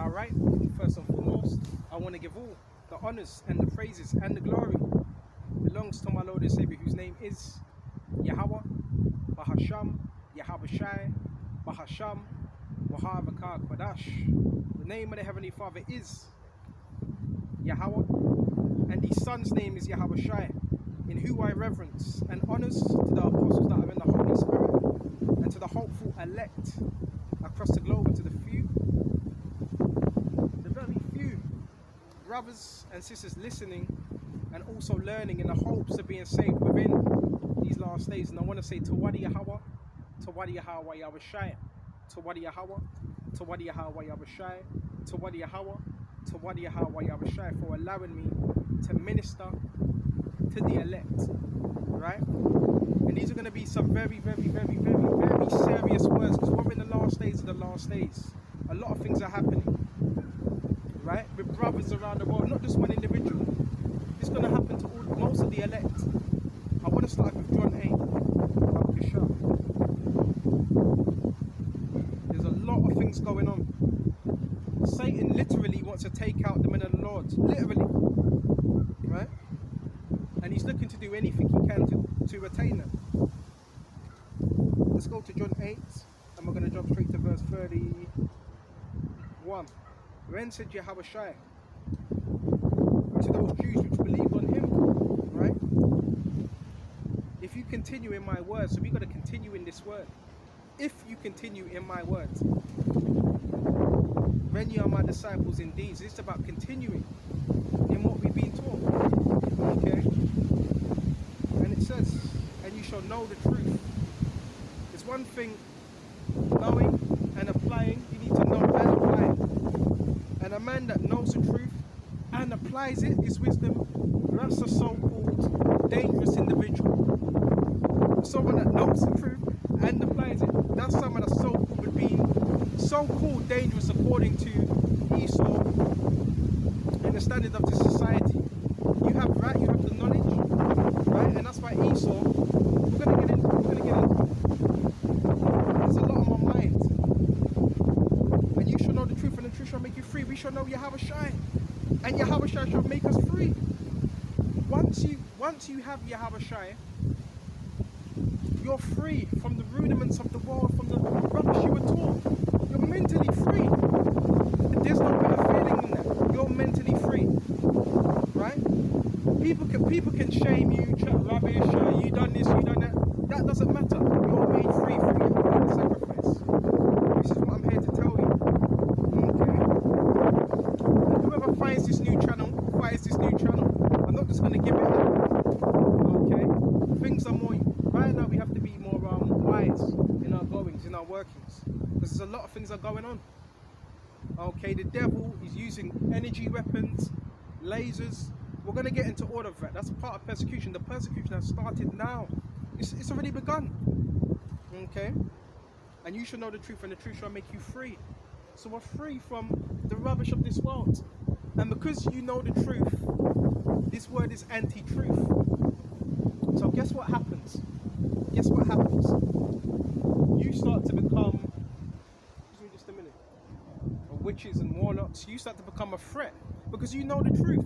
Alright, first and foremost, I want to give all the honors and the praises and the glory belongs to my Lord and Savior, whose name is Yahweh, Bahasham, Yahawashi, Bahasham, Wahavaka Kwadash. The name of the Heavenly Father is Yahweh, and his Son's name is Yahawashi, in who I reverence and honors to the apostles that are in the Holy Spirit, and to the hopeful elect across the globe, and to the very few brothers and sisters listening and also learning in the hopes of being saved within these last days. And I want to say Tawadi Yahweh, Tawadi Yahweh Yahawashi, Tawadi Yahweh, Tawadi Yahweh Yahawashi, Tawadi Yahweh, Tawadi Yahweh Yahawashi, for allowing me to minister to the elect, right? And these are going to be some very serious words, because we're in the last days of the last days. A lot of things are happening, right? With brothers around the world, not just one individual. It's going to happen to most of the elect. I want to start with John 8. There's a lot of things going on. Satan literally wants to take out the men of the Lord, literally, right? And he's looking to do anything he can to attain them. Let's go to John 8, and we're going to jump straight to verse 31. When said Yahawashi to those Jews which believed on him, right? If you continue in my words, so we got to continue in this word. If you continue in my words, when you are my disciples indeed, it's about continuing in what we've been taught. Okay? And it says, and you shall know the truth. It's one thing knowing and applying, you need to know and apply it. And a man that knows the truth and applies it is wisdom. That's a so-called dangerous individual. Someone that knows the truth and applies it. That's someone that's so-called being so-called dangerous according to Esau and the standard of the society. You have right, you have the knowledge, right? And that's why Esau, we're gonna get into. There's a lot on my mind. And you shall know the truth, and the truth shall make you free. We shall know Yahawashi, and Yahawashi shall make us free. Once you have Yahawashi, you're free from the rudiments of the world, from the rubbish you were taught. You're mentally free. And there's no better feeling than that. You're mentally free, right? People can shame you, chat rubbish, you done this, you done that. That doesn't matter. You're made free through your sacrifice. This is what I'm here to tell you. Okay? And whoever finds this new channel, I'm not just going to give it up. Okay? Things are more, right now we have to be more wise in our goings, in our workings. Because there's a lot of things are going on. Okay, the devil is using energy weapons, lasers. We're going to get into all of that. That's part of persecution. The persecution has started now. It's already begun. Okay? And you shall know the truth, and the truth shall make you free. So we're free from the rubbish of this world. And because you know the truth, this word is anti-truth. So guess what happens? Guess what happens? You start to become, excuse me just a minute, witches and warlocks. You start to become a threat because you know the truth.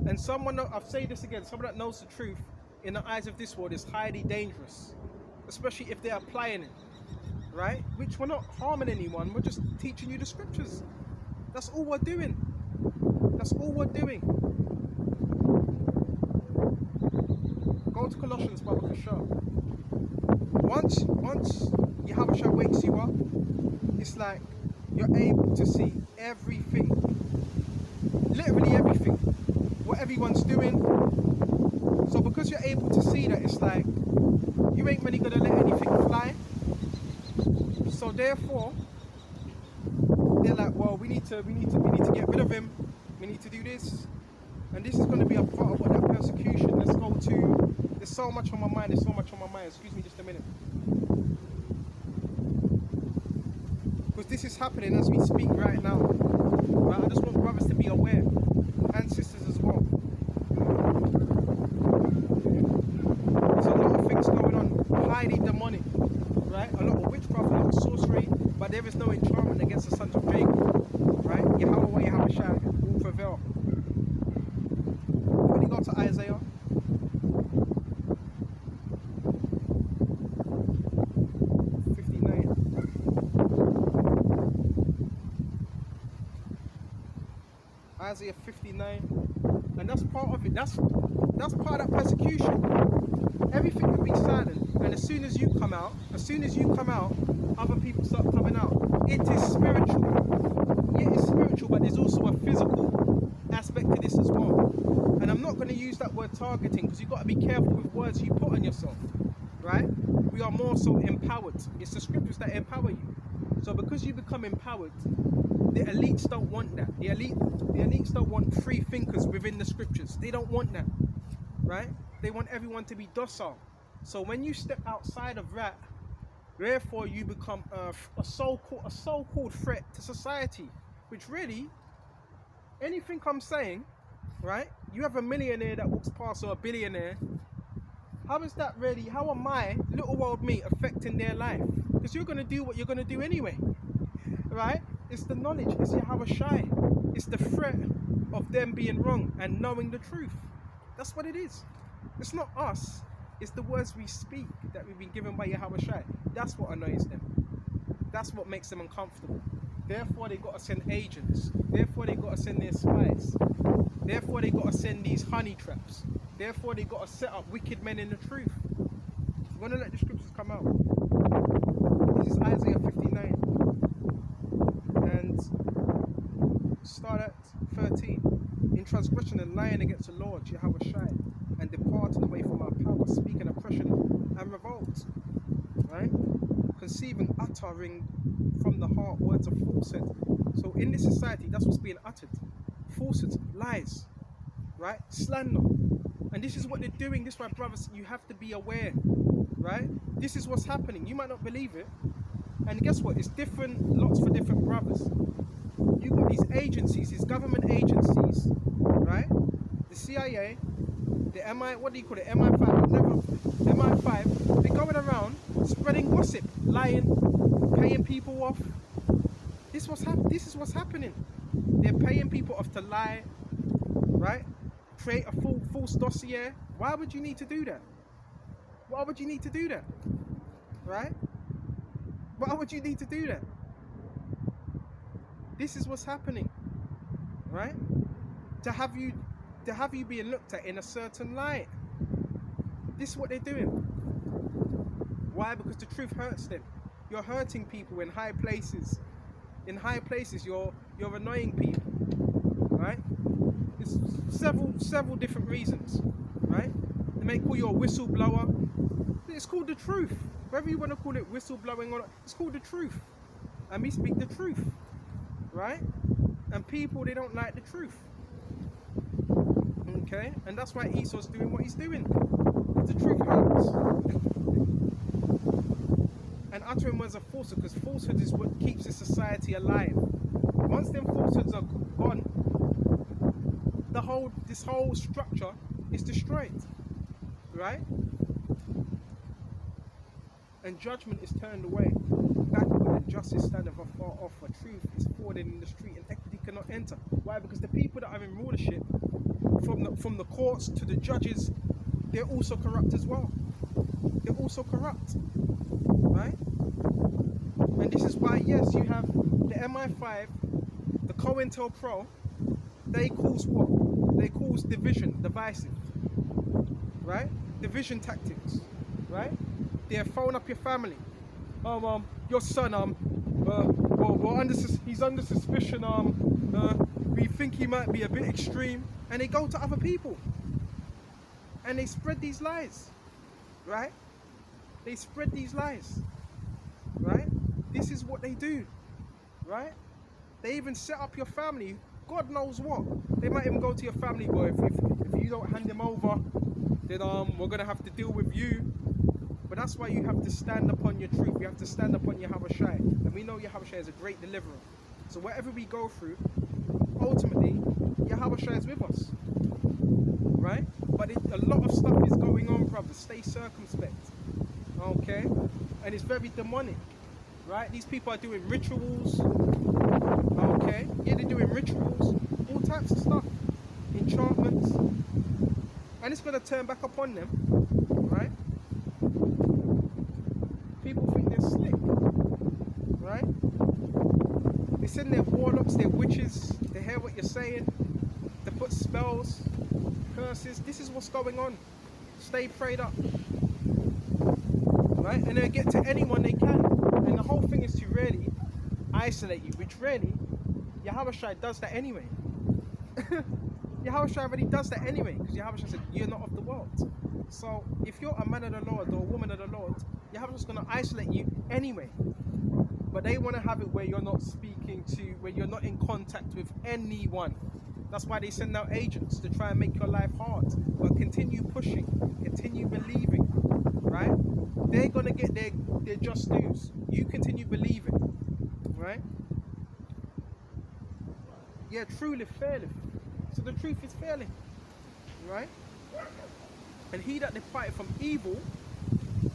And someone, I'll say this again, someone that knows the truth in the eyes of this world is highly dangerous, especially if they're applying it, right? Which we're not harming anyone, we're just teaching you the scriptures. That's all we're doing. That's all we're doing. Go to Colossians, Baba Kasha. Once Yahawashi wakes you up, it's like you're able to see everything. Literally everything. What everyone's doing. So because you're able to see that, it's like you ain't really gonna let anything fly. So therefore, they're like, well, we need to get rid of him. We need to do this. And this is going to be a part of what that persecution. Let's go to. There's so much on my mind. Excuse me just a minute. Because this is happening as we speak right now. Right? I just want brothers to be aware. And sisters as well. There's a lot of things going on. Highly demonic. Right? A lot of witchcraft, a lot of sorcery. But there is no enchantment against the sons of Jacob. Right? Isaiah 59. And that's part of it. That's part of that persecution. Everything can be silent. And as soon as you come out, other people start coming out. It is spiritual. It is spiritual, but there's also a physical aspect to this as well. And I'm not going to use that word targeting, because you've got to be careful with words you put on yourself. Right? We are more so empowered. It's the scriptures that empower you. So because you become empowered, the elites don't want that. The elites don't want free thinkers within the scriptures. They don't want that. Right? They want everyone to be docile. So when you step outside of that, therefore you become a so-called threat to society. Which really, anything I'm saying, right? You have a millionaire that walks past, or a billionaire. How is that really? How am I, little old me, affecting their life? Because you're going to do what you're going to do anyway. Right? It's the knowledge. It's Yahawashi. It's the threat of them being wrong and knowing the truth. That's what it is. It's not us. It's the words we speak that we've been given by Yahawashi. That's what annoys them. That's what makes them uncomfortable. Therefore, they got to send agents. Therefore, they got to send their spies. Therefore, they got to send these honey traps. Therefore, they got to set up wicked men in the truth. I'm going to let the scriptures come out. This is Isaiah 59. And start at 13. In transgression and lying against the Lord, Yahawashi, and departing away from our power, speaking oppression and revolt. Right? Conceiving, uttering from the heart words of falsehood. So in this society, that's what's being uttered. Falsehood, lies, right? Slander. And this is what they're doing. This is why, brothers, you have to be aware, right? This is what's happening. You might not believe it. And guess what? It's different lots for different brothers. You've got these agencies, these government agencies, right? The CIA, the what do you call it? MI5. They're going around spreading gossip, lying, paying people off. This is what's happening. They're paying people off to lie, right? Create a false dossier. Why would you need to do that? Why would you need to do that? Right? Why would you need to do that? This is what's happening, right? To have you being looked at in a certain light. This is what they're doing. Why? Because the truth hurts them. You're hurting people in high places. In high places, you're annoying people, right? It's several different reasons, right? They may call you a whistleblower. It's called the truth. Whether you want to call it whistleblowing or not, it's called the truth. And we speak the truth, right? And people, they don't like the truth. Okay? And that's why Esau's doing what he's doing. Because the truth hurts. And uttering words of falsehood, because falsehood is what keeps the society alive. Once them falsehoods are gone, this whole structure is destroyed, right? And judgment is turned away. Backward and justice standeth afar off. For truth is forwarded in the street, and equity cannot enter. Why? Because the people that are in rulership, from the courts to the judges, they're also corrupt as well. They're also corrupt, right? And this is why, yes, you have the MI5, the COINTELPRO. They cause what? They cause division, divisive, right? Division tactics, right? They phone up your family. Your son, he's under suspicion. We think he might be a bit extreme, and they go to other people, and they spread these lies, right? They spread these lies, right? This is what they do, right? They even set up your family. God knows what. They might even go to your family, boy. If you don't hand him over, then we're gonna have to deal with you. But that's why you have to stand upon your truth. You have to stand upon Yahawashi. And we know Yahawashi is a great deliverer. So whatever we go through, ultimately, Yahawashi is with us. Right? But a lot of stuff is going on, brothers. Stay circumspect. Okay? And it's very demonic. Right? These people are doing rituals. Okay? Yeah, they're doing rituals. All types of stuff. Enchantments. And it's going to turn back upon them. Right? People think they're slick, right? They send them, they're warlocks, they're witches, they hear what you're saying, they put spells, curses. This is what's going on. Stay prayed up. Right? And they get to anyone they can. And the whole thing is to really isolate you, which really, Yahawashi does that anyway. Yahawashi already does that anyway, because Yahawashi said, you're not of the world. So if you're a man of the Lord or a woman of the Lord, Yahawashi is going to isolate you anyway. But they want to have it where you're not speaking to, where you're not in contact with anyone. That's why they send out agents to try and make your life hard. But continue pushing, continue believing, right? They're going to get their just dues. You continue believing, right? Yeah, truly faileth. So the truth is failing, right? And he that departed from evil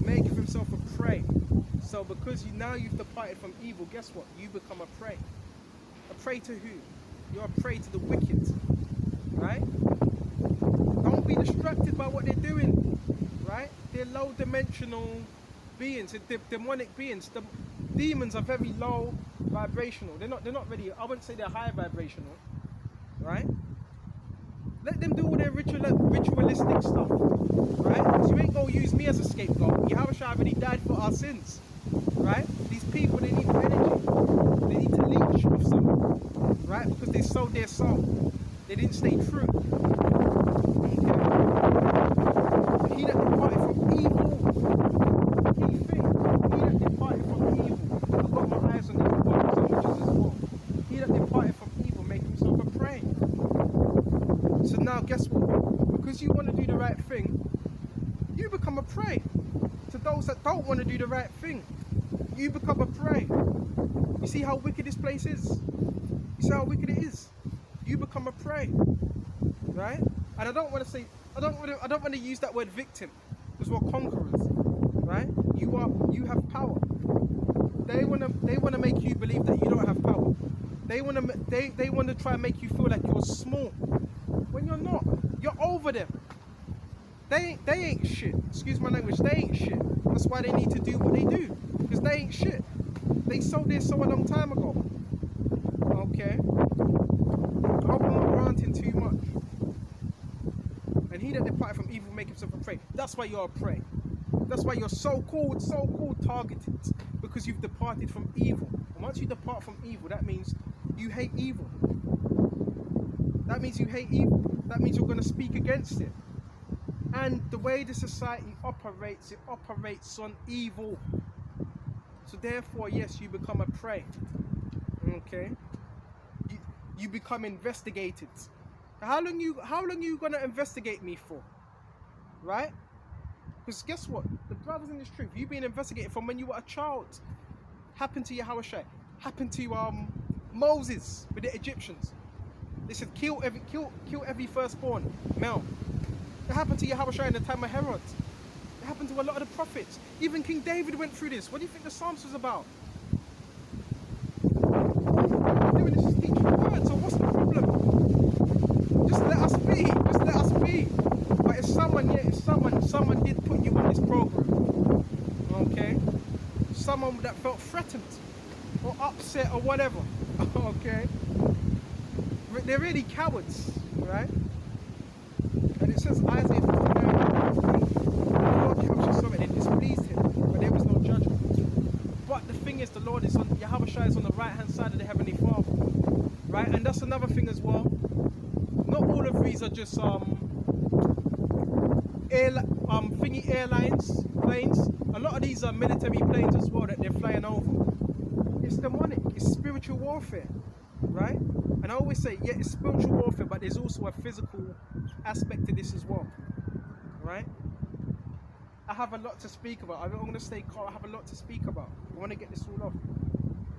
maketh himself a prey. So because you've departed from evil, guess what? You become a prey. A prey to who? You're a prey to the wicked, right? Don't be distracted by what they're doing, right? They're low-dimensional beings, they're demonic beings. The demons are very low vibrational. They're not really, I wouldn't say they're high vibrational, right? Let them do all their ritualistic stuff, right? Because you ain't gonna use me as a scapegoat. Yahawashi already died for our sins, right? These people, they need energy. They need to leech off something, right? Because they sold their soul. They didn't stay true. Okay? He that departed from evil, key thing. He that departed from evil. I've got my eyes on these words as well. He that departed from evil make himself a prey. So now guess what? Because you want to do the right thing, you become a prey. To those that don't want to do the right thing, you become a prey. You see how wicked this place is? You see how wicked it is? You become a prey, right? And I don't want to use that word victim, because we're conquerors, right? You have power. They want to make you believe that you don't have power. They want to try and make you feel like you're small when you're not. You're over them. They ain't shit. Excuse my language. They ain't shit. That's why they need to do what they do, because they ain't shit. They sold their soul a long time ago. Okay. I hope I'm not ranting too much. And he that departed from evil make himself a prey. That's why you're a prey. That's why you're so-called targeted, because you've departed from evil. And once you depart from evil, that means you hate evil. That means you hate evil. That means you're going to speak against it. And the way the society operates, it operates on evil. So therefore, yes, you become a prey. Okay? You become investigated. How long you gonna investigate me for? Right? Because guess what? The brothers in this truth, you've been investigated from when you were a child. Happened to Yahawashi. Happened to Moses with the Egyptians. They said kill every firstborn male. It happened to Yahawashi in the time of Herod. It happened to a lot of the prophets. Even King David went through this. What do you think the Psalms was about? Doing this is teaching the word, so what's the problem? Just let us be. Just let us be. But if someone did put you on this program, okay? Someone that felt threatened or upset or whatever, okay? They're really cowards, right? And it says Isaiah 59, the Lord Yahawashi saw it and it displeased him, but there was no judgment. But the thing is, the Lord is on, Yahawashi is on the right hand side of the Heavenly Father, right? And that's another thing as well. Not all of these are just airlines, planes. A lot of these are military planes as well that they're flying over. It's demonic, it's spiritual warfare, right? And I always say, yeah, it's spiritual warfare, but there's also a physical aspect to this as well, right? I have a lot to speak about. I'm going to stay calm. I have a lot to speak about. I want to get this all off,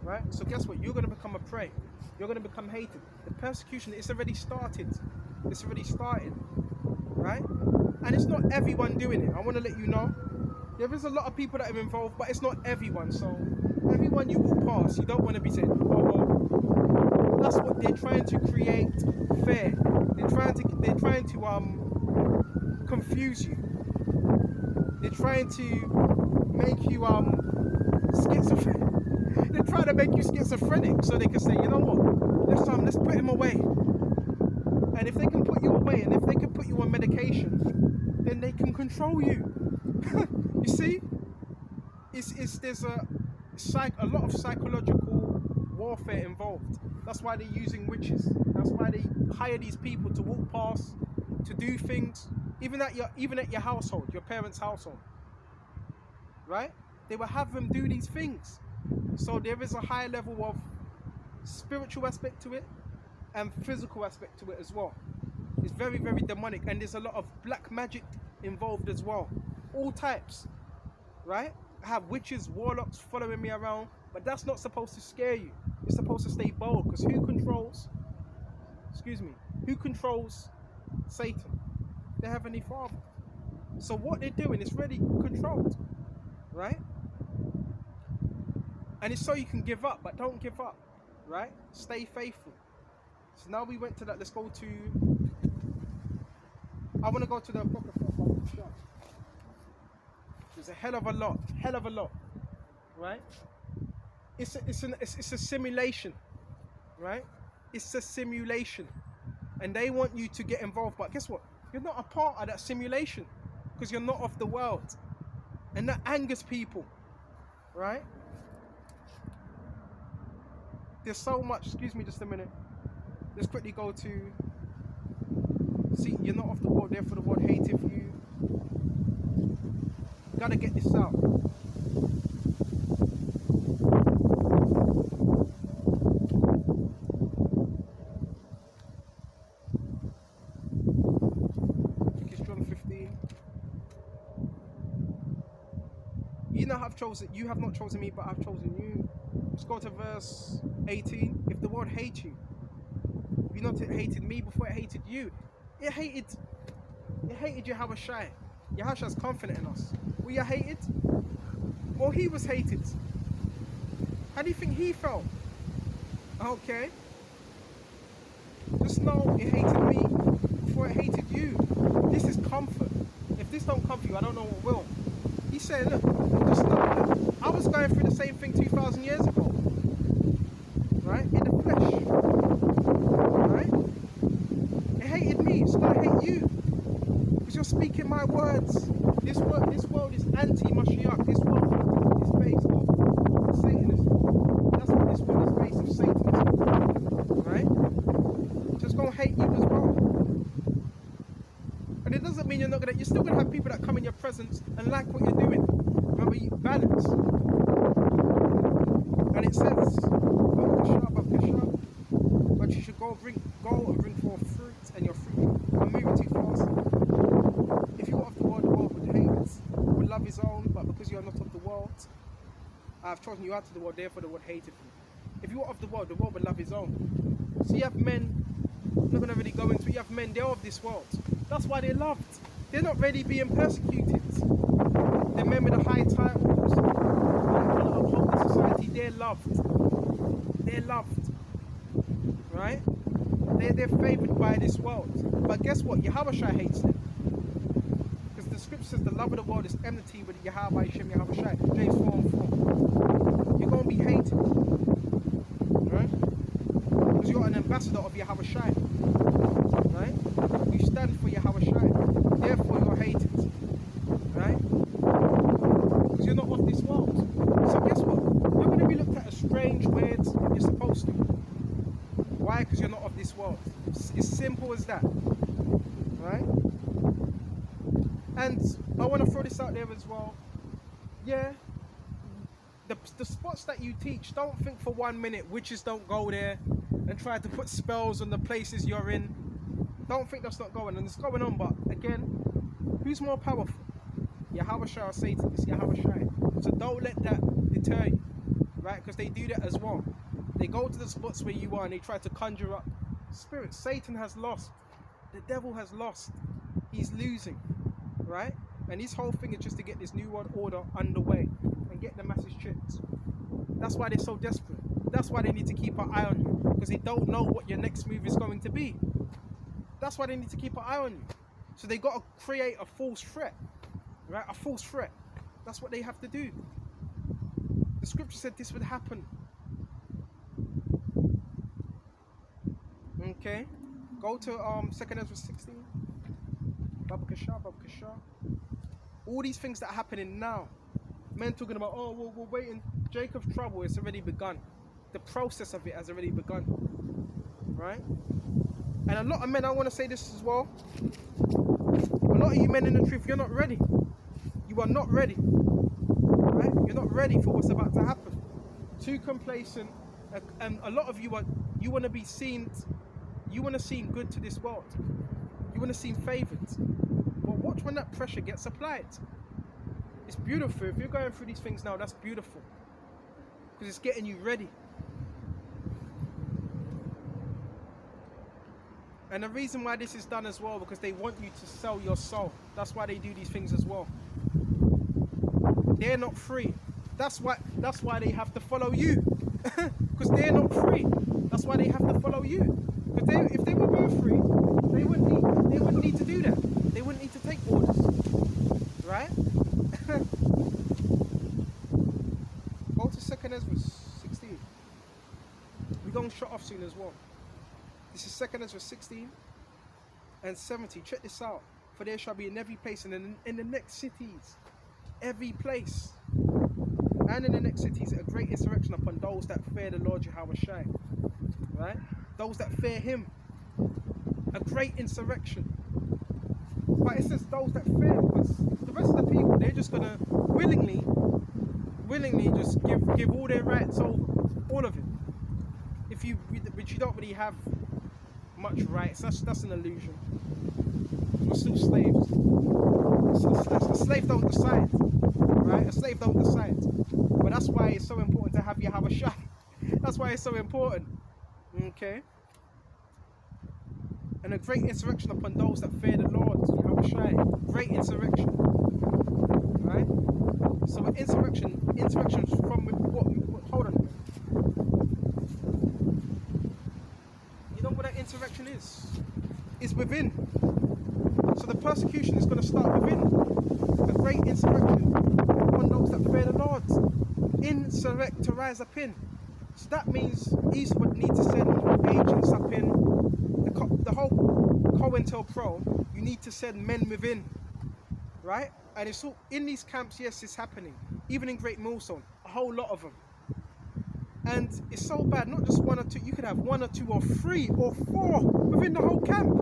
right? So guess what? You're going to become a prey. You're going to become hated. The persecution, it's already started. It's already started, right? And it's not everyone doing it. I want to let you know. There is a lot of people that are involved, but it's not everyone. So everyone you will pass, you don't want to be saying, oh, that's what they're trying to create fear. They're trying to confuse you. They're trying to make you schizophrenic. They're trying to make you schizophrenic so they can say, you know what, let's put him away. And if they can put you away, and if they can put you on medication, then they can control you. You see, there's a lot of psychological warfare involved. That's why they're using witches. That's why they hire these people to walk past, to do things, even at your household, your parents' household, right? They will have them do these things. So there is a high level of spiritual aspect to it and physical aspect to it as well. It's very, very demonic, and there's a lot of black magic involved as well. All types, right? I have witches, warlocks following me around, but that's not supposed to scare you. It's supposed to stay bold, because who controls Satan? The Heavenly Father. So what they're doing is really controlled, right? And it's so you can give up, but don't give up, right? Stay faithful. So now we went to that. Let's go to, I want to go to the Apocrypha. There's a hell of a lot, right? It's a simulation, right? It's a simulation, and they want you to get involved. But guess what? You're not a part of that simulation, because you're not of the world, and that angers people, right? There's so much. Excuse me, just a minute. Let's quickly go to. See, you're not of the world, therefore the world hateth you. Gotta get this out. I think it's John 15. You know, you have not chosen me, but I've chosen you. Let's go to verse 18. If the world hates you, if you not hated me before it hated you, it hated Yahawashi. Yahawashi is confident in us. Were you hated? Well, he was hated. How do you think he felt? Okay. Just know it hated me before it hated you. This is comfort. If this don't comfort you, I don't know what will. He said, look, just know that I was going through the same thing 2,000 years ago. Right? In the flesh. Right? It hated me, it's going to hate you. Because you're speaking my words. This world is anti-Mashiach. This world is based on Satanism. That's what this world is based on, Satanism. Right? So it's going to hate you as well. But it doesn't mean you're still going to have people that come in your presence and like what you're doing. Remember, you balance. And it says, but you should go and bring forth fruit, and your fruit are moving too fast. If you are of the world would hate it, would love his own, but because you are not of the world, I have chosen you out of the world, therefore the world hated you. If you are of the world would love his own. So you have men, I'm not going to really go into it, you have men, they're of this world. That's why they're loved. They're not really being persecuted. The men with the high titles, that uphold the society, they're loved. They're loved. Right? They're favoured by this world. But guess what? Yahawashi hates them. Because the scripture says the love of the world is enmity with Yahawashi, Yahawashi. James 4:4. You're going to be hated. Right? Because you're an ambassador of Yahawashi. Right? You stand for Yahawashi. Therefore you're hated. Right? Because you're not of this world. So guess what? You're going to be looked at as strange, weird. You're supposed to. Why? Because you're not of this world. It's simple as that. Right? And I want to throw this out there as well. Yeah. The spots that you teach, don't think for 1 minute witches don't go there and try to put spells on the places you're in. Don't think that's not going on. It's going on, but again, who's more powerful? Yahawashi or Satan? It's Yahawashi. So don't let that deter you. Right? Because they do that as well. They go to the spots where you are and they try to conjure up spirits. Satan has lost. The devil has lost. He's losing. Right? And his whole thing is just to get this new world order underway and get the masses tricked. That's why they're so desperate. That's why they need to keep an eye on you. Because they don't know what your next move is going to be. That's why they need to keep an eye on you. So they got to create a false threat. Right? A false threat. That's what they have to do. The scripture said this would happen Okay, go to 2nd Ezra 16. Babakasha. All these things that are happening now. Men talking about, oh, well, we're waiting. Jacob's trouble has already begun. The process of it has already begun. Right? And a lot of men, I want to say this as well. A lot of you men in the truth, you're not ready. You are not ready. Right? You're not ready for what's about to happen. Too complacent. And a lot of you you want to be seen. You want to seem good to this world. You want to seem favored. But watch when that pressure gets applied. It's beautiful. If you're going through these things now, that's beautiful. Because it's getting you ready. And the reason why this is done as well, because they want you to sell your soul. That's why they do these things as well. They're not free. That's why they have to follow you. Because they're not free. That's why they have to follow you. Because if they were both free, they wouldn't need to do that. They wouldn't need to take orders. Right? Go to 2nd Ezra 16. We're going to shut off soon as well. This is 2nd Ezra 16 and 70. Check this out. For there shall be in every place and in the next cities, every place, and in the next cities, a great insurrection upon those that fear the Lord Yahawashi. Right? Those that fear him. A great insurrection. But it says those that fear, because the rest of the people, they're just gonna willingly just give all their rights over, all of it. But you don't really have much rights. That's an illusion. We're still slaves. A slave don't decide, right? A slave don't decide. But that's why it's so important to have Yahawashi. That's why it's so important. Okay. And a great insurrection upon those that fear the Lord, Yahawashi. Great insurrection. Right? So an insurrection is from what? Hold on. You know what that insurrection is? It's within. So the persecution is going to start within. A great insurrection upon those that fear the Lord. Insurrect, to rise up in. So that means Esau would need to send agents up in. The whole COINTELPRO, you need to send men within, right? And it's all in these camps. Yes, it's happening. Even in Great Millstone, a whole lot of them. And it's so bad. Not just one or two. You could have one or two or three or four within the whole camp.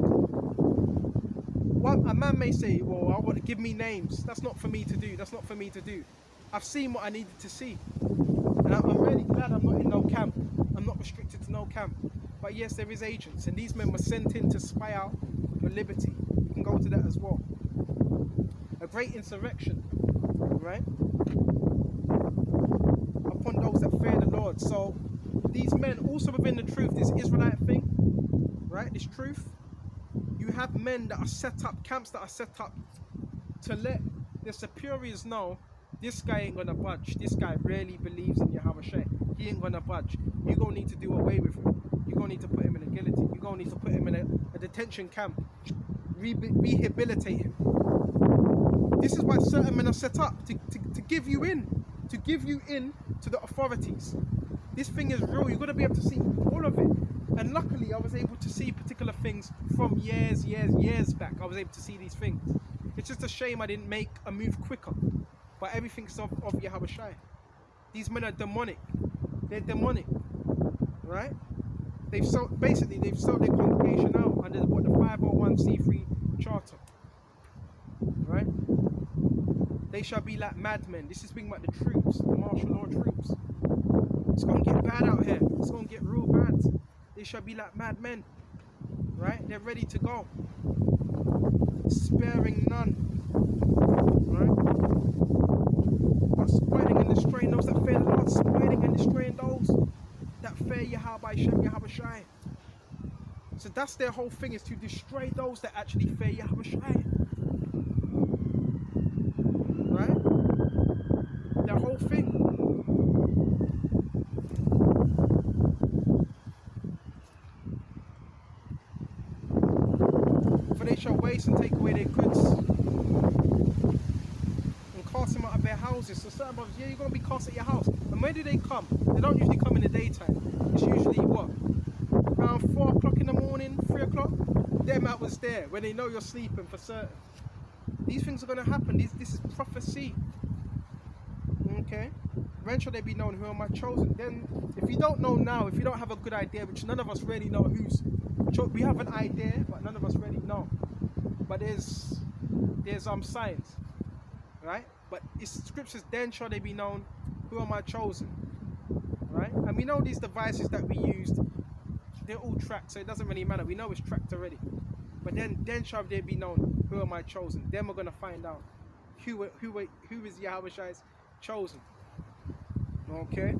A man may say, "Well, I want to give me names." That's not for me to do. That's not for me to do. I've seen what I needed to see, and I'm really glad I'm not in no camp. I'm not restricted to no camp. But yes, there is agents, and these men were sent in to spy out your liberty. You can go to that as well. A great insurrection, right? Upon those that fear the Lord. So these men, also within the truth, this Israelite thing, right? This truth, you have men that are set up, camps that are set up to let the superiors know this guy ain't gonna budge. This guy really believes in Yahawashi. He ain't gonna budge. You're gonna need to do away with him. You're gonna need to put him in a guillotine. You're gonna need to put him in a detention camp. Rehabilitate him. This is why certain men are set up to give you in. To give you in to the authorities. This thing is real. You've got to be able to see all of it. And luckily, I was able to see particular things from years back. I was able to see these things. It's just a shame I didn't make a move quicker. But everything's of Yahawashi. These men are demonic. They're demonic, right? They've sold their congregation out under the 501c3 charter, right? They shall be like madmen. This is speaking about the troops, the martial law troops. It's gonna get bad out here. It's gonna get real bad. They shall be like madmen, right? They're ready to go, sparing none, right? But spoiling and destroying those that fear the Lord, spoiling and destroying those that fear Yahawashi. So that's their whole thing, is to destroy those that actually fear Yahawashi. Right? Their whole thing. For they shall waste and take away their goods and cast them out of their houses. So certain brothers, yeah, you're going to be cast at your house. And where do they come? They don't usually come in the daytime. It's usually what? Around 4 o'clock in the morning. morning, 3 o'clock, them out was there when they know you're sleeping for certain. These things are going to happen. This is prophecy. Okay? When shall they be known? Who am I chosen? Then, if you don't know now, if you don't have a good idea, which none of us really know who's chosen, we have an idea, but none of us really know. But there's signs, right? But it's scriptures. Then shall they be known? Who am I chosen? Right? And we know these devices that we used, they're all tracked, so it doesn't really matter. We know it's tracked already. But then shall they be known? Who am I chosen? Then we're gonna find out who is Yahawashi's chosen. Okay.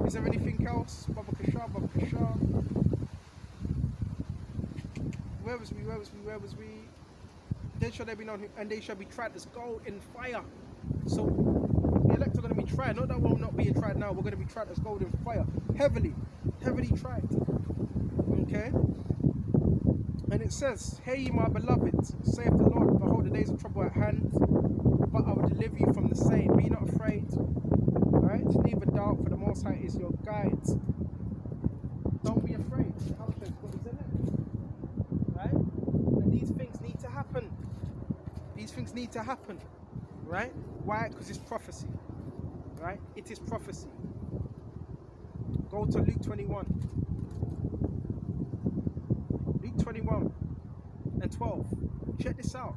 Is there anything else? Baba Kashar. Where was we? Then shall they be known, and they shall be tried as gold in fire. So the elect are going to be tried. Not that we're not being tried now. We're going to be tried as gold in fire, heavily tried. Okay. And it says, "Hear ye, my beloved, saith the Lord, behold, the days of trouble at hand, but I will deliver you from the same. Be not afraid." Right? Neither doubt, for the Most High is your guide. Don't be afraid. Right? And these things need to happen. These things need to happen. Right? Why? Because it's prophecy. Right? It is prophecy. Go to Luke 21. Luke 21 and 12. Check this out.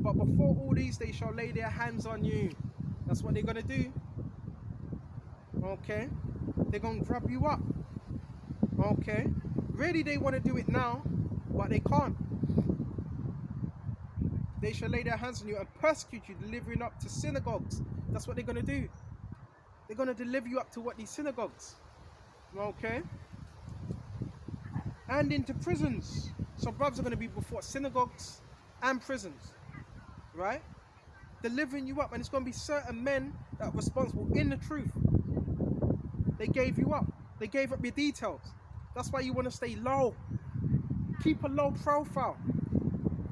But before all these, they shall lay their hands on you. That's what they're going to do. Okay? They're going to grab you up. Okay? Really, they want to do it now, but they can't. They shall lay their hands on you and persecute you, delivering up to synagogues. That's what they're going to do. They're going to deliver you up to what? These synagogues. Okay? And into prisons. So brothers are going to be before synagogues and prisons. Right? Delivering you up. And it's going to be certain men that are responsible in the truth. They gave you up. They gave up your details. That's why you want to stay low. Keep a low profile.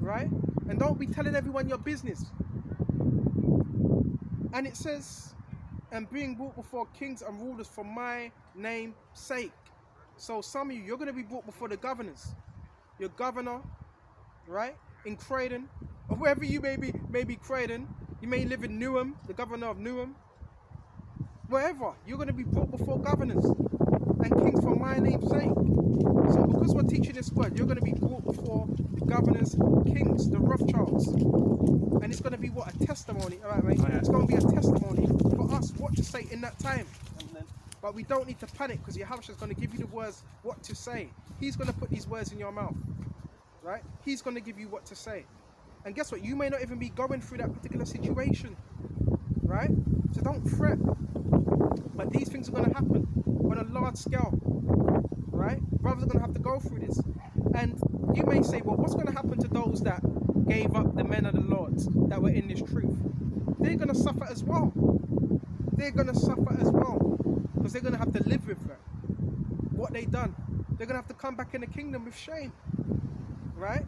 Right? And don't be telling everyone your business. And it says, and being brought before kings and rulers for my name's sake. So some of you, you're going to be brought before the governors. Your governor, right? In Croydon, or wherever you may be Croydon. You may live in Newham, the governor of Newham. Wherever, you're going to be brought before governors and kings for my name's sake. So because we're teaching this word, you're going to be brought before the governors, kings, the Rothschilds. And it's going to be what? A testimony. All right, mate? Oh, yeah. It's going to be a testimony for us what to say in that time. But we don't need to panic, because Yahawashi is going to give you the words what to say. He's going to put these words in your mouth. Right? He's going to give you what to say. And guess what? You may not even be going through that particular situation. Right? So don't fret. But these things are going to happen on a large scale. Right? Brothers are going to have to go through this. And you may say, well, what's going to happen to those that gave up the men of the Lord that were in this truth? They're going to suffer as well. They're going to suffer as well. Because they're going to have to live with that. What they done. They're going to have to come back in the kingdom with shame. Right?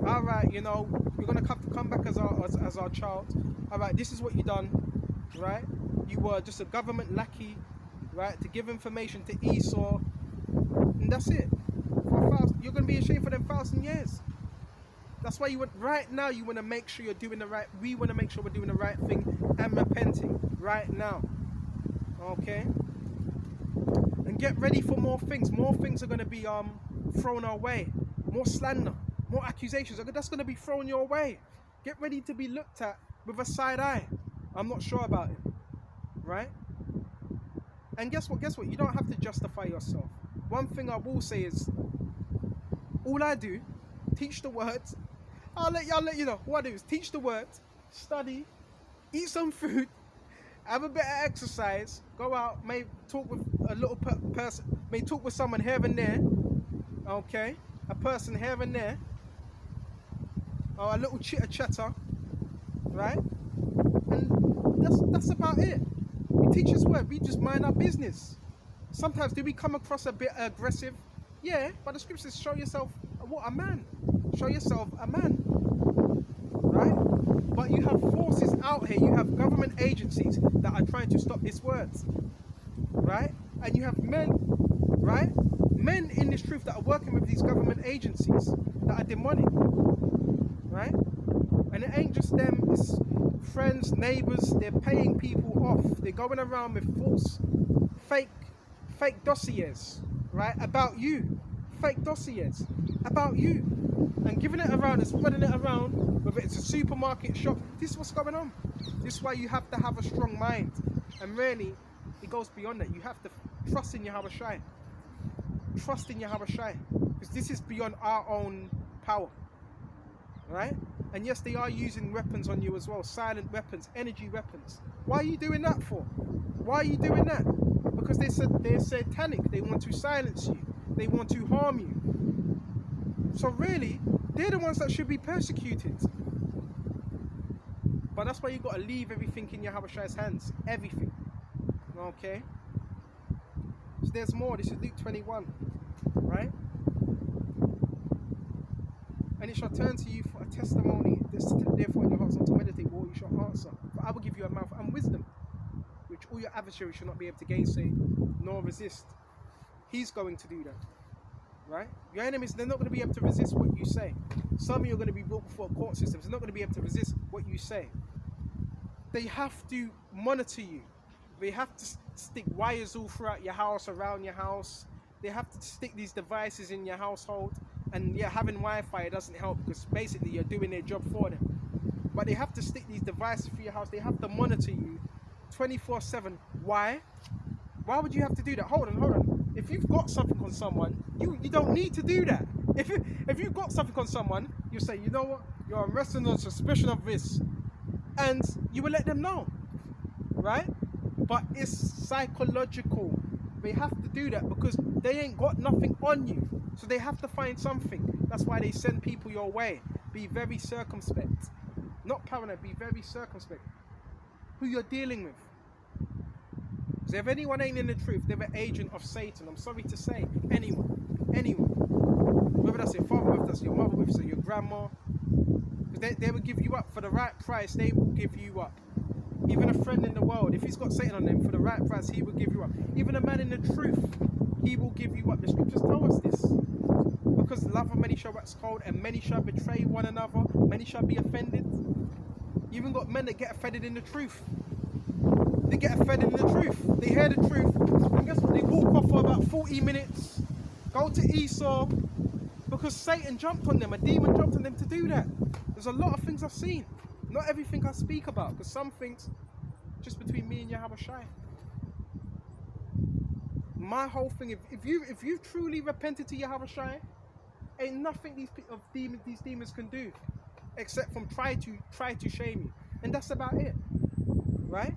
Alright, you know, you're going to have to come back as our child. Alright, this is what you done. Right? You were just a government lackey. Right? To give information to Esau. And that's it. You're going to be ashamed for them 1,000 years. That's why right now you want to make sure you're doing the right. We want to make sure we're doing the right thing and repenting right now. Okay? And get ready for more things. More things are going to be thrown our way. More slander, more accusations. That's going to be thrown your way. Get ready to be looked at with a side eye. I'm not sure about it. Right? And guess what? You don't have to justify yourself. One thing I will say is, all I do, teach the words. I'll let you know. What I do is teach the words, study, eat some food, have a bit of exercise, go out, may talk with a little person, may talk with someone here and there, okay? A person here and there, or a little chitter-chatter, right? And that's about it. We teach His word, we just mind our business. Sometimes do we come across a bit aggressive? Yeah, but the scriptures show yourself a man. Show yourself a man. Right? But you have forces out here, you have government agencies that are trying to stop these words. Right? And you have men, right, men in this truth that are working with these government agencies that are demonic, right? And it ain't just them, it's friends, neighbors. They're paying people off. They're going around with false, fake dossiers, right, about you. Fake dossiers about you, and giving it around and spreading it around, whether it's a supermarket, shop. This is what's going on. This is why you have to have a strong mind. And really, it goes beyond that. You have to trust in Yahawashi. Trust in Yahawashi. Because this is beyond our own power. Right? And yes, they are using weapons on you as well. Silent weapons, energy weapons. Why are you doing that for? Why are you doing that? Because they're satanic. They want to silence you. They want to harm you. So really, they're the ones that should be persecuted. But that's why you got to leave everything in Yahawashi's hands. Everything. Okay? So there's more. This is Luke 21. Right? And it shall turn to you for a testimony. Therefore in your hearts not to meditate what you shall answer. For I will give you a mouth and wisdom, which all your adversaries shall not be able to gainsay nor resist. He's going to do that. Right? Your enemies, they're not going to be able to resist what you say. Some of you are going to be brought before court systems. They're not going to be able to resist what you say. They have to monitor you. They have to stick wires all throughout your house, around your house. They have to stick these devices in your household. And yeah, having Wi-Fi doesn't help, because basically you're doing their job for them. But they have to stick these devices through your house. They have to monitor you 24/7. Why? Why would you have to do that? Hold on. If you've got something on someone, you don't need to do that. If you've got something on someone, you say, you know what, you're arrested on suspicion of this, and you will let them know, right? But it's psychological. They have to do that because they ain't got nothing on you, so they have to find something. That's why they send people your way. Be very circumspect, not paranoid. Be very circumspect who you're dealing with. So if anyone ain't in the truth, they're an agent of Satan. I'm sorry to say, anyone. Whether that's your father, whether that's your mother, whether that's your grandma, because they will give you up for the right price. They will give you up. Even a friend in the world, if he's got Satan on them, for the right price, he will give you up. Even a man in the truth, he will give you up. The scriptures tell us this. Because love of many shall wax cold, and many shall betray one another. Many shall be offended. You even got men that get offended in the truth. They get offended in the truth. They hear the truth, and guess what? They walk off for about 40 minutes, go to Esau, because Satan jumped on them. A demon jumped on them to do that. There's a lot of things I've seen. Not everything I speak about, because some things just between me and Yahawashi. My whole thing, if you've truly repented to Yahawashi, ain't nothing these demons can do except from try to shame you, and that's about it, right?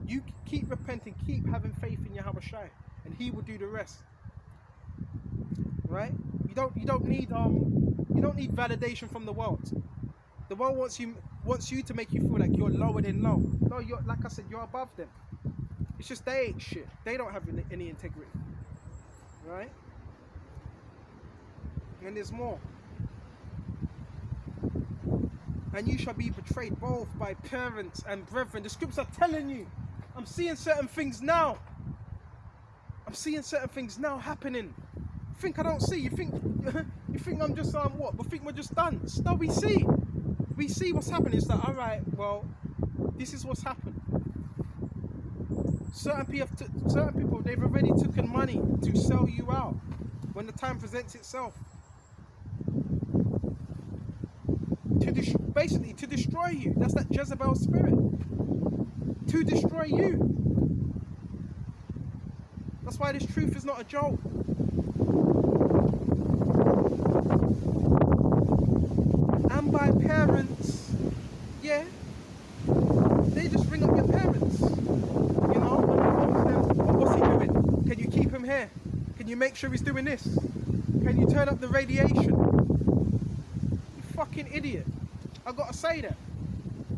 You keep repenting, keep having faith in Yahawashi, and He will do the rest. Right? You don't need validation from the world. The world wants you to make you feel like you're lower than low. No, you're, like I said, you're above them. It's just they ain't shit. They don't have any integrity. Right? And there's more. And you shall be betrayed both by parents and brethren. The scriptures are telling you. I'm seeing certain things now. I'm seeing certain things now happening. You think I don't see? You think I'm just what? We think we're just done. No, we see. We see what's happening. It's like, all right, well, this is what's happened. Certain people, they've already taken money to sell you out when the time presents itself. Basically to destroy you. That's that Jezebel spirit. To destroy you. That's why this truth is not a joke. And by parents, yeah, they just ring up your parents. You know, what's he doing? Can you keep him here? Can you make sure he's doing this? Can you turn up the radiation? You fucking idiot. I gotta say that.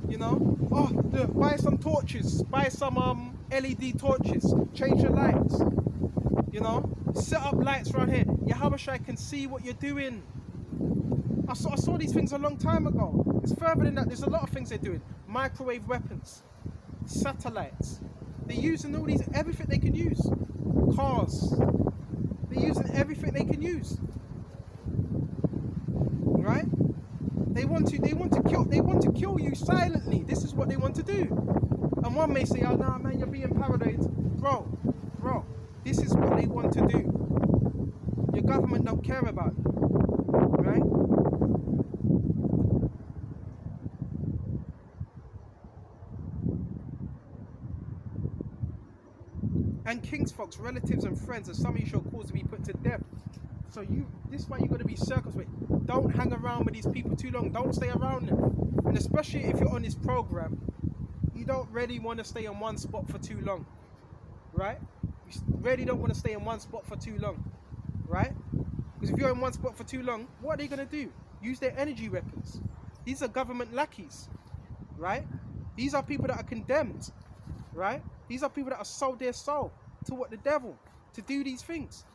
You know? Oh, buy some torches. Buy some LED torches. Change your lights. You know? Set up lights around here. Yahawashi can see what you're doing. I saw these things a long time ago. It's further than that. There's a lot of things they're doing. Microwave weapons. Satellites. They're using all these, everything they can use. laws. They're using everything they can use. Right? They want to kill you silently. This is what they want to do. And one may say, oh nah man, you're being paranoid. Bro, this is what they want to do. Your government don't care about it. Right? And kingsfolk's relatives and friends, and some of you shall cause to be put to death. So this is why you got to be circumspect. Don't hang around with these people too long. Don't stay around them. And especially if you're on this program, you don't really want to stay in one spot for too long, right? You really don't want to stay in one spot for too long, right? Because if you're in one spot for too long, what are they going to do? Use their energy weapons. These are government lackeys, right? These are people that are condemned, right? These are people that have sold their soul to what the devil, to do these things,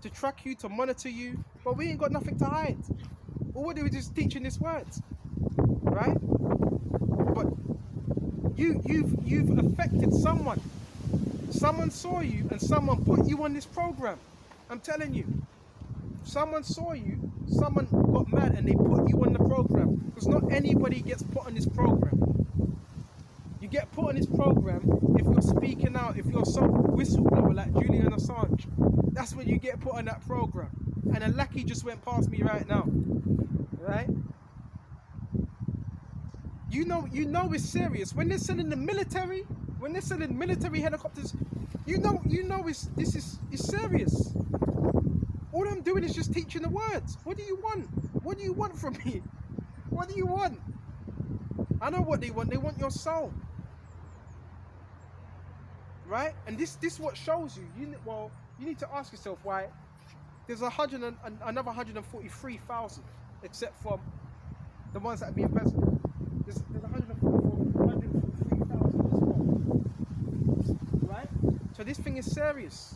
to track you, to monitor you. But we ain't got nothing to hide. All we're doing is just teaching these words, right? But you've affected someone. Someone saw you and someone put you on this program. I'm telling you, someone saw you, someone got mad and they put you on the program. Because not anybody gets put on this program. You get put on this program if you're speaking out, if you're some whistleblower like Julian Assange. That's when you get put on that program. And a lackey just went past me right now, right? You know it's serious. When they're selling the military, when they're selling military helicopters, you know this is serious. All I'm doing is just teaching the words. What do you want? What do you want from me? What do you want? I know what they want. They want your soul. Right? And this what shows you. You need to ask yourself why there's another 143,000, except from the ones that are being president. There's 143,000 as well. Right? So this thing is serious.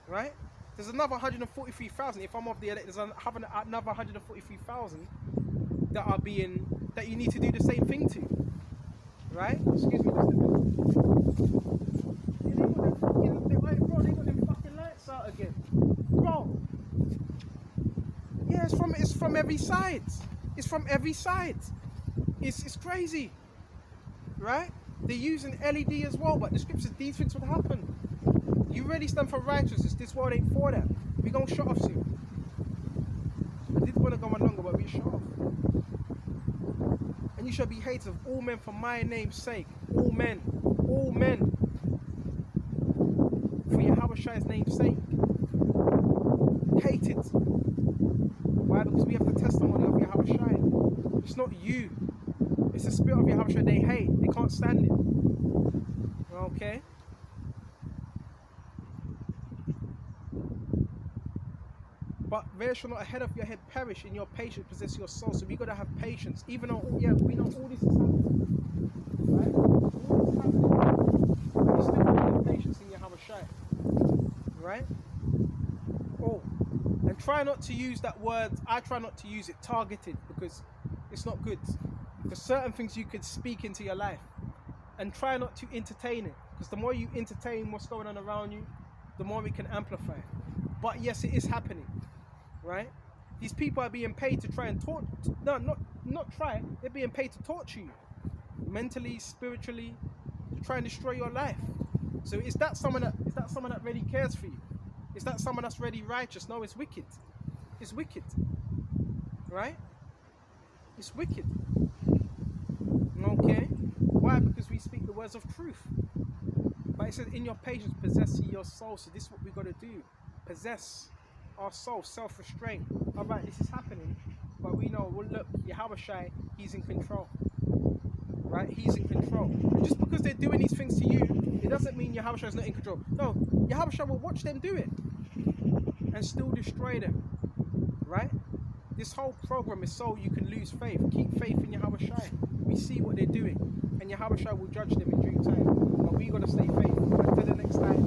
Right? There's another 143,000. If I'm off the elect, there's another 143,000 that you need to do the same thing to. Right? Excuse me just a minute. Bro, they got them fucking lights out again. Bro. Yeah, it's from every side. It's from every side. It's crazy. Right? They're using LED as well, but the scriptures, these things would happen. You really stand for righteousness. This world ain't for that. We gonna shut off soon. I did want to go on longer, but we shut off. And you shall be hated of all men for my name's sake. All men. All men. For Yahawashi's name's sake. Hated. Why? Because we have the testimony of Yahawashi. It's not you. It's the spirit of Yahawashi they hate. They can't stand it. Okay? But there shall not a head of your head perish, in your patience possess your soul. So we got to have patience. Even though, yeah, we know all this is happening. Right? All this is happening. We still got to have patience in Yahawashi. Right? Oh. And try not to use that word, I try not to use it targeted, because it's not good. There's certain things you could speak into your life. And try not to entertain it. Because the more you entertain what's going on around you, the more it can amplify it. But yes, it is happening. Right? These people are being paid to try and torture. No, not try. They're being paid to torture you, mentally, spiritually, to try and destroy your life. So is that someone that really cares for you? Is that someone that's really righteous? No, it's wicked. It's wicked. Right? It's wicked. Okay. Why? Because we speak the words of truth. But it says, "In your patience possess ye your soul." So this is what we got to do: possess our soul, self-restraint. All right, this is happening, but we know, well, look, Yahawashi, he's in control. Right? He's in control. And just because they're doing these things to you, it doesn't mean Yahawashi is not in control. No, Yahawashi will watch them do it and still destroy them. Right? This whole program is so you can lose faith. Keep faith in Yahawashi. We see what they're doing, and Yahawashi will judge them in due time. But we got to stay faithful. Until the next time.